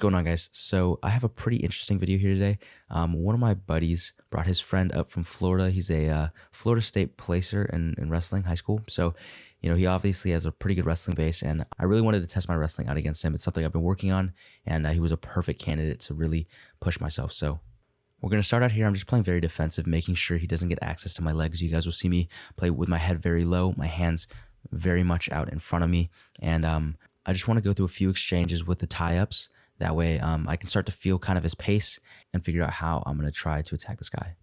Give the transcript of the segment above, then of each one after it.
going on, guys? So I have a pretty interesting video here today. One of my buddies brought his friend up from Florida. He's a Florida State placer in wrestling, high school. So, he obviously has a pretty good wrestling base, and I really wanted to test my wrestling out against him. It's something I've been working on, and he was a perfect candidate to really push myself. So we're going to start out here. I'm just playing very defensive, making sure he doesn't get access to my legs. You guys will see me play with my head very low, my hands very much out in front of me, and I just want to go through a few exchanges with the tie-ups. That way I can start to feel kind of his pace and figure out how I'm going to try to attack this guy.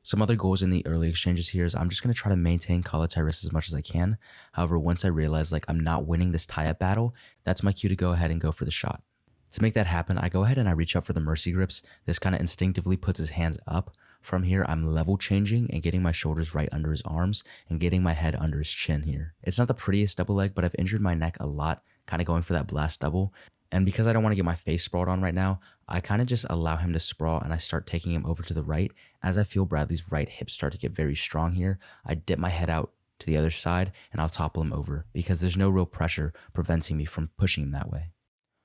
Some other goals in the early exchanges here is I'm just going to try to maintain collar tie wrists as much as I can. However, once I realize I'm not winning this tie-up battle, that's my cue to go ahead and go for the shot. To make that happen, I go ahead and I reach up for the mercy grips. This kind of instinctively puts his hands up. From here, I'm level changing and getting my shoulders right under his arms and getting my head under his chin here. It's not the prettiest double leg, but I've injured my neck a lot, kind of going for that blast double. And because I don't want to get my face sprawled on right now, I kind of just allow him to sprawl and I start taking him over to the right. As I feel Bradley's right hip start to get very strong here, I dip my head out to the other side and I'll topple him over because there's no real pressure preventing me from pushing him that way.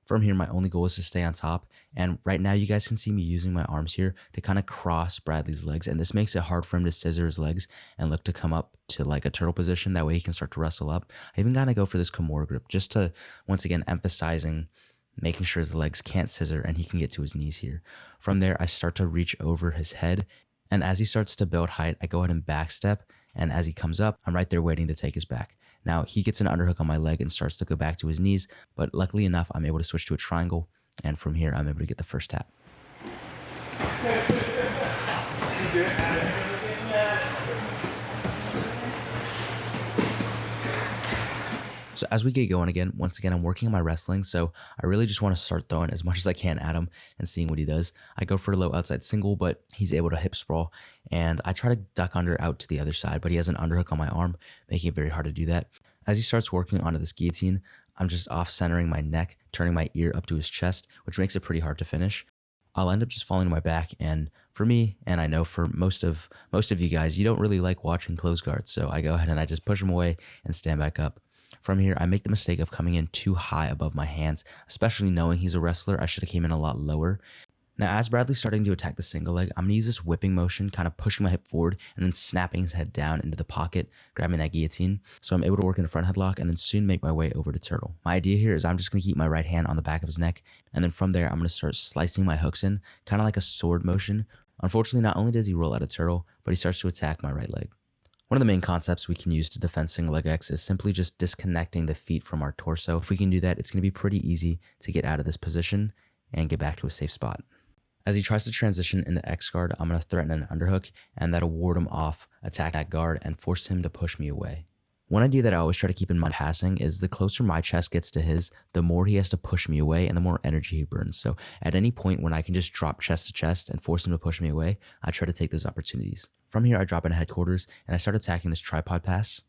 From here, my only goal is to stay on top, and right now you guys can see me using my arms here to kind of cross Bradley's legs, and this makes it hard for him to scissor his legs and look to come up to a turtle position. That way he can start to wrestle up. I even gotta go for this Kimura grip just to, once again, emphasizing making sure his legs can't scissor and he can get to his knees here. From there, I start to reach over his head, and as he starts to build height, I go ahead and backstep, and as he comes up, I'm right there waiting to take his back. Now, he gets an underhook on my leg and starts to go back to his knees, but luckily enough, I'm able to switch to a triangle, and from here, I'm able to get the first tap. So as we get going again, once again, I'm working on my wrestling, so I really just want to start throwing as much as I can at him and seeing what he does. I go for a low outside single, but he's able to hip sprawl, and I try to duck under out to the other side, but he has an underhook on my arm, making it very hard to do that. As he starts working onto this guillotine, I'm just off-centering my neck, turning my ear up to his chest, which makes it pretty hard to finish. I'll end up just falling to my back, and for me, and I know for most of you guys, you don't really like watching close guards, so I go ahead and I just push him away and stand back up. From here, I make the mistake of coming in too high above my hands, especially knowing he's a wrestler. I should have came in a lot lower. Now, as Bradley's starting to attack the single leg, I'm going to use this whipping motion, kind of pushing my hip forward and then snapping his head down into the pocket, grabbing that guillotine. So I'm able to work in a front headlock and then soon make my way over to turtle. My idea here is I'm just going to keep my right hand on the back of his neck, and then from there, I'm going to start slicing my hooks in, kind of like a sword motion. Unfortunately, not only does he roll out a turtle, but he starts to attack my right leg. One of the main concepts we can use to defend single leg X is simply just disconnecting the feet from our torso. If we can do that, it's going to be pretty easy to get out of this position and get back to a safe spot. As he tries to transition into X guard, I'm going to threaten an underhook, and that'll ward him off, attack that guard, and force him to push me away. One idea that I always try to keep in mind passing is the closer my chest gets to his, the more he has to push me away and the more energy he burns. So at any point when I can just drop chest to chest and force him to push me away, I try to take those opportunities. From here, I drop into headquarters and I start attacking this tripod pass.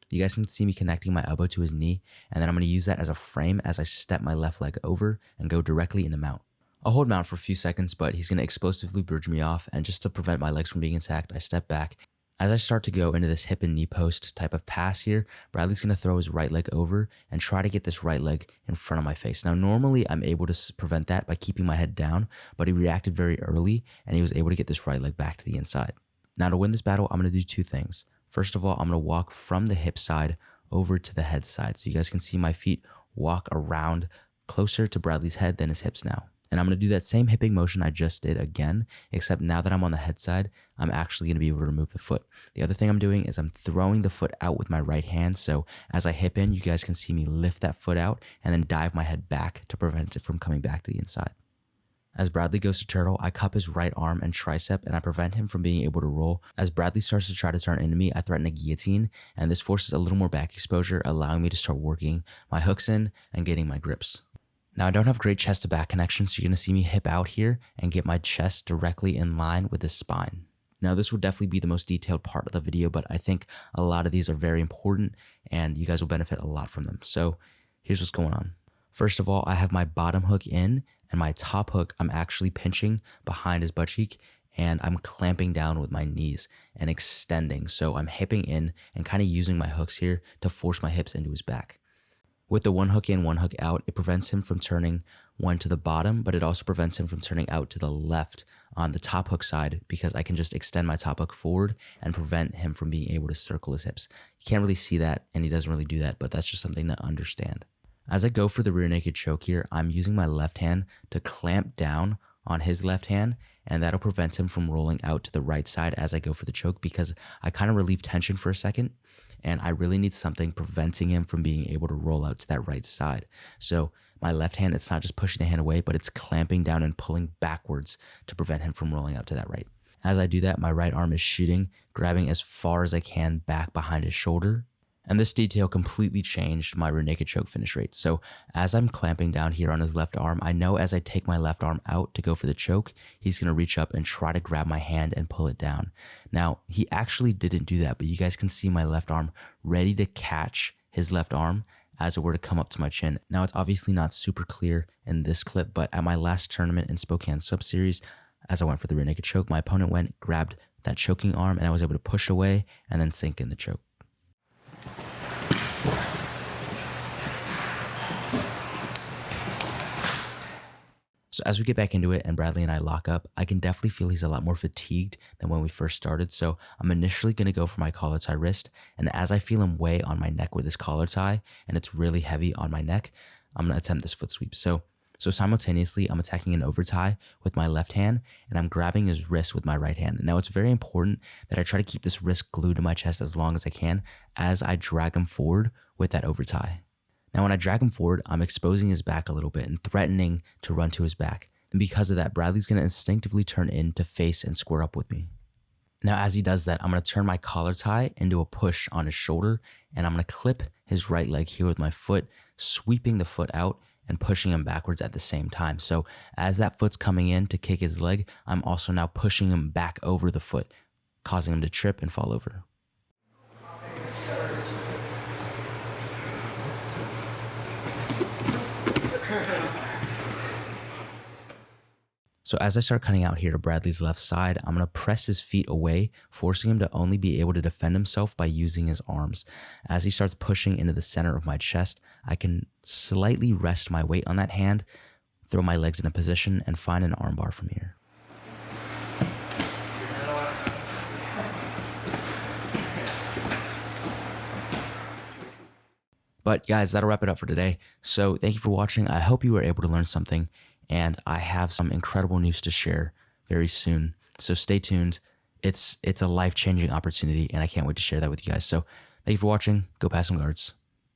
You guys can see me connecting my elbow to his knee, and then I'm going to use that as a frame as I step my left leg over and go directly into mount. I'll hold mount for a few seconds, but he's going to explosively bridge me off, and just to prevent my legs from being attacked, I step back. As I start to go into this hip and knee post type of pass here, Bradley's going to throw his right leg over and try to get this right leg in front of my face. Now, normally I'm able to prevent that by keeping my head down, but he reacted very early and he was able to get this right leg back to the inside. Now, to win this battle, I'm going to do two things. First of all, I'm going to walk from the hip side over to the head side. So you guys can see my feet walk around closer to Bradley's head than his hips now. And I'm going to do that same hipping motion I just did again, except now that I'm on the head side, I'm actually going to be able to remove the foot. The other thing I'm doing is I'm throwing the foot out with my right hand, so as I hip in, you guys can see me lift that foot out and then dive my head back to prevent it from coming back to the inside. As Bradley goes to turtle, I cup his right arm and tricep and I prevent him from being able to roll. As Bradley starts to try to turn into me, I threaten a guillotine, and this forces a little more back exposure, allowing me to start working my hooks in and getting my grips. Now, I don't have great chest to back connection, so you're going to see me hip out here and get my chest directly in line with his spine. Now, this will definitely be the most detailed part of the video, but I think a lot of these are very important and you guys will benefit a lot from them. So here's what's going on. First of all, I have my bottom hook in, and my top hook I'm actually pinching behind his butt cheek, and I'm clamping down with my knees and extending. So I'm hipping in and kind of using my hooks here to force my hips into his back. With the one hook in, one hook out, it prevents him from turning one to the bottom, but it also prevents him from turning out to the left on the top hook side because I can just extend my top hook forward and prevent him from being able to circle his hips. You can't really see that, and he doesn't really do that, but that's just something to understand. As I go for the rear naked choke here, I'm using my left hand to clamp down on his left hand, and that'll prevent him from rolling out to the right side as I go for the choke because I kind of relieve tension for a second, and I really need something preventing him from being able to roll out to that right side. So my left hand, it's not just pushing the hand away, but it's clamping down and pulling backwards to prevent him from rolling out to that right. As I do that, my right arm is shooting, grabbing as far as I can back behind his shoulder. And this detail completely changed my rear naked choke finish rate. So as I'm clamping down here on his left arm, I know as I take my left arm out to go for the choke, he's going to reach up and try to grab my hand and pull it down. Now, he actually didn't do that, but you guys can see my left arm ready to catch his left arm as it were to come up to my chin. Now, it's obviously not super clear in this clip, but at my last tournament in Spokane Sub-Series, as I went for the rear naked choke, my opponent went, grabbed that choking arm, and I was able to push away and then sink in the choke. So as we get back into it and Bradley and I lock up, I can definitely feel he's a lot more fatigued than when we first started. So I'm initially going to go for my collar tie wrist. And as I feel him weigh on my neck with his collar tie, and it's really heavy on my neck, I'm going to attempt this foot sweep. So simultaneously, I'm attacking an over tie with my left hand, and I'm grabbing his wrist with my right hand. Now, it's very important that I try to keep this wrist glued to my chest as long as I can as I drag him forward with that over tie. Now, when I drag him forward, I'm exposing his back a little bit and threatening to run to his back. And because of that, Bradley's going to instinctively turn in to face and square up with me. Now, as he does that, I'm going to turn my collar tie into a push on his shoulder, and I'm going to clip his right leg here with my foot, sweeping the foot out and pushing him backwards at the same time. So as that foot's coming in to kick his leg, I'm also now pushing him back over the foot, causing him to trip and fall over. So as I start cutting out here to Bradley's left side, I'm going to press his feet away, forcing him to only be able to defend himself by using his arms. As he starts pushing into the center of my chest, I can slightly rest my weight on that hand, throw my legs in a position, and find an armbar from here. But guys, that'll wrap it up for today. So thank you for watching. I hope you were able to learn something, and I have some incredible news to share very soon. So stay tuned. It's a life-changing opportunity, and I can't wait to share that with you guys. So thank you for watching. Go pass some guards.